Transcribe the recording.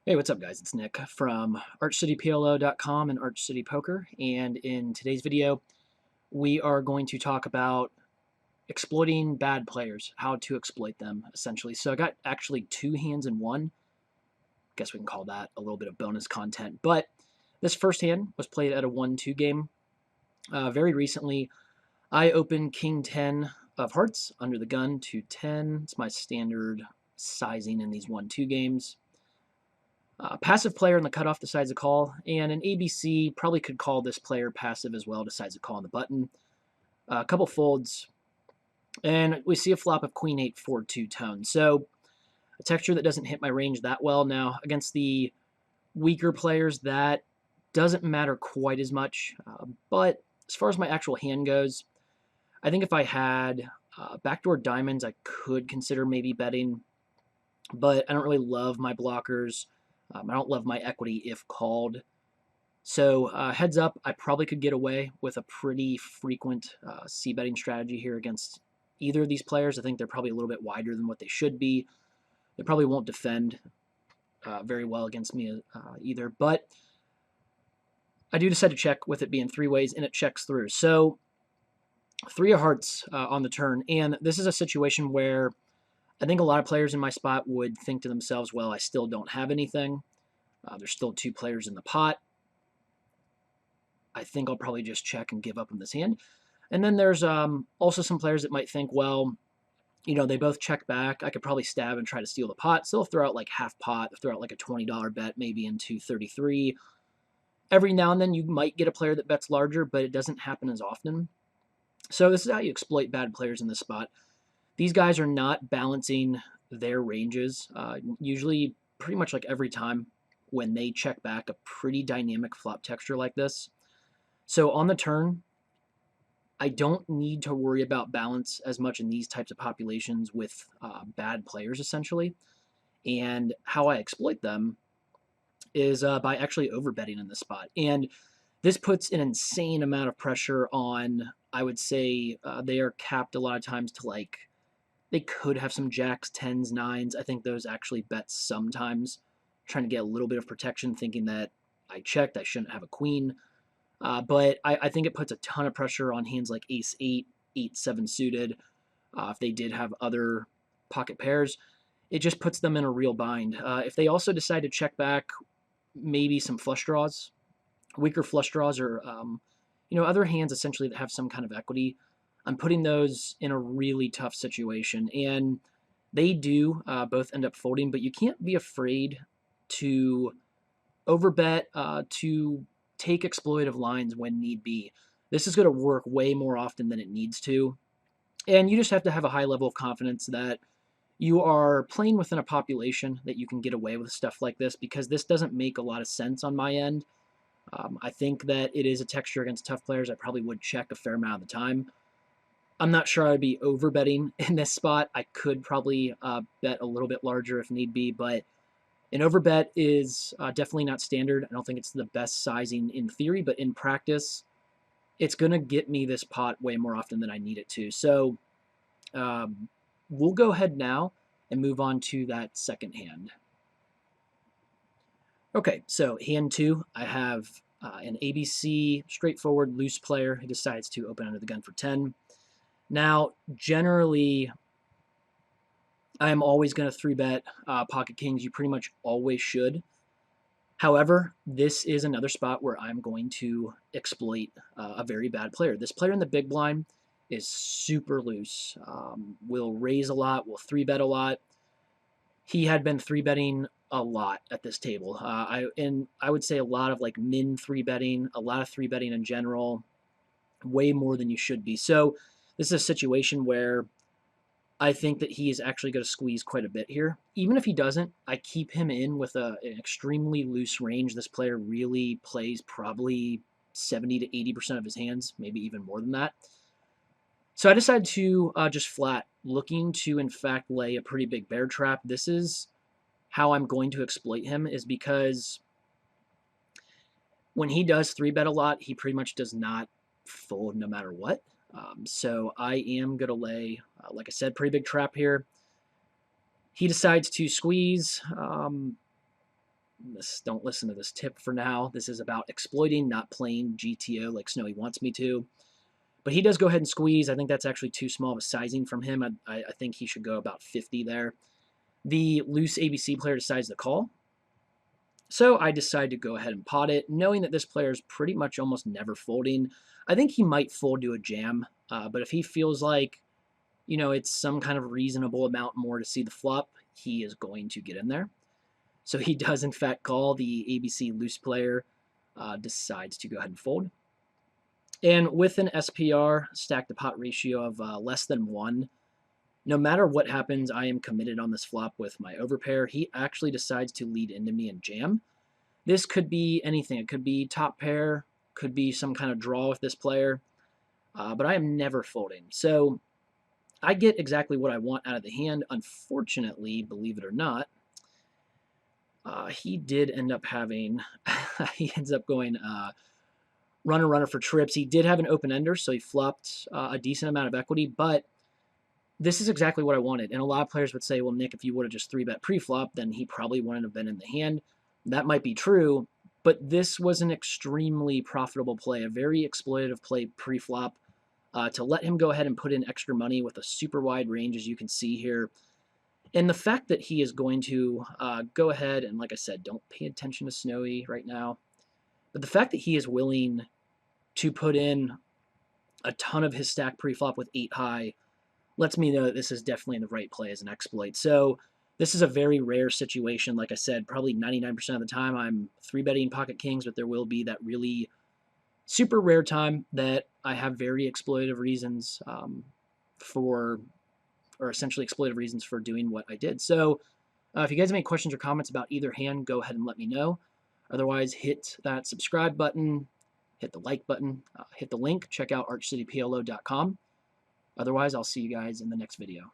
Hey, what's up, guys? It's Nick from ArchCityPLO.com and Arch City Poker, and in today's video, we are going to talk about exploiting bad players, how to exploit them, essentially. So I got actually two hands in one. Guess we can call that a little bit of bonus content. But this first hand was played at a 1-2 game. Very recently, I opened King 10 of hearts under the gun to 10. It's my standard sizing in these 1-2 games. Passive player in the cutoff decides a call, and an ABC probably could call this player passive as well, decides a call on the button. A couple folds, and we see a flop of Queen 8 4-2 tone. So a texture that doesn't hit my range that well. Now against the weaker players, that doesn't matter quite as much. But as far as my actual hand goes, I think if I had backdoor diamonds, I could consider maybe betting, but I don't really love my blockers. I don't love my equity if called. So heads up, I probably could get away with a pretty frequent c-betting strategy here against either of these players. I think they're probably a little bit wider than what they should be. They probably won't defend very well against me either. But I do decide to check with it being three ways, and it checks through. So three of hearts on the turn, and this is a situation where I think a lot of players in my spot would think to themselves, well, I still don't have anything. There's still two players in the pot. I think I'll probably just check and give up on this hand. And then there's also some players that might think, well, you know, they both check back. I could probably stab and try to steal the pot. So they'll throw out like half pot, throw out like a $20 bet maybe into 33. Every now and then you might get a player that bets larger, but it doesn't happen as often. So this is how you exploit bad players in this spot. These guys are not balancing their ranges. Usually, pretty much like every time when they check back a pretty dynamic flop texture like this. So on the turn, I don't need to worry about balance as much in these types of populations with bad players, essentially. And how I exploit them is by actually overbetting in this spot. And this puts an insane amount of pressure on, I would say, they are capped a lot of times to like, they could have some jacks, 10s, 9s. I think those actually bet sometimes, trying to get a little bit of protection, thinking that I checked, I shouldn't have a queen. But I think it puts a ton of pressure on hands like ace 8, 8-7 suited. If they did have other pocket pairs, it just puts them in a real bind. If they also decide to check back maybe some flush draws, weaker flush draws, or other hands essentially that have some kind of equity, I'm putting those in a really tough situation. And they do both end up folding, but you can't be afraid to overbet, to take exploitive lines when need be. This is going to work way more often than it needs to. And you just have to have a high level of confidence that you are playing within a population that you can get away with stuff like this, because this doesn't make a lot of sense on my end. I think that it is a texture against tough players. I probably would check a fair amount of the time. I'm not sure I'd be overbetting in this spot. I could probably bet a little bit larger if need be, but an overbet is definitely not standard. I don't think it's the best sizing in theory, but in practice, it's going to get me this pot way more often than I need it to. So we'll go ahead now and move on to that second hand. Okay, so hand two, I have an ABC, straightforward, loose player who decides to open under the gun for 10. Now, generally, I'm always going to 3-bet pocket kings. You pretty much always should. However, this is another spot where I'm going to exploit a very bad player. This player in the big blind is super loose. Will raise a lot, will 3-bet a lot. He had been 3-betting a lot at this table. I would say a lot of like min 3-betting, a lot of 3-betting in general, way more than you should be. So this is a situation where I think that he is actually going to squeeze quite a bit here. Even if he doesn't, I keep him in with an extremely loose range. This player really plays probably 70 to 80% of his hands, maybe even more than that. So I decided to just flat, looking to, in fact, lay a pretty big bear trap. This is how I'm going to exploit him, is because when he does 3-bet a lot, he pretty much does not fold no matter what. So I am going to lay, like I said, pretty big trap here. He decides to squeeze. don't listen to this tip for now. This is about exploiting, not playing GTO like Snowy wants me to. But he does go ahead and squeeze. I think that's actually too small of a sizing from him. I think he should go about 50 there. The loose ABC player decides to call. So I decide to go ahead and pot it, knowing that this player is pretty much almost never folding. I think he might fold to a jam, but if he feels like, it's some kind of reasonable amount more to see the flop, he is going to get in there. So he does, in fact, call. The ABC loose player decides to go ahead and fold. And with an SPR, stack to pot ratio of less than 1, no matter what happens, I am committed on this flop with my overpair. He actually decides to lead into me and jam. This could be anything. It could be top pair, could be some kind of draw with this player, but I am never folding. So I get exactly what I want out of the hand. Unfortunately, believe it or not, he did end up having, he ends up going runner for trips. He did have an open ender, so he flopped a decent amount of equity, but this is exactly what I wanted. And a lot of players would say, well, Nick, if you would have just 3-bet pre-flop, then he probably wouldn't have been in the hand. That might be true, but this was an extremely profitable play, a very exploitative play pre-flop to let him go ahead and put in extra money with a super wide range, as you can see here. And the fact that he is going to go ahead and, like I said, don't pay attention to Snowy right now, but the fact that he is willing to put in a ton of his stack pre-flop with 8 high lets me know that this is definitely the right play as an exploit. So this is a very rare situation. Like I said, probably 99% of the time I'm 3-betting pocket kings, but there will be that really super rare time that I have very exploitative reasons essentially exploitative reasons for doing what I did. So if you guys have any questions or comments about either hand, go ahead and let me know. Otherwise, hit that subscribe button, hit the like button, hit the link, check out archcityplo.com. Otherwise, I'll see you guys in the next video.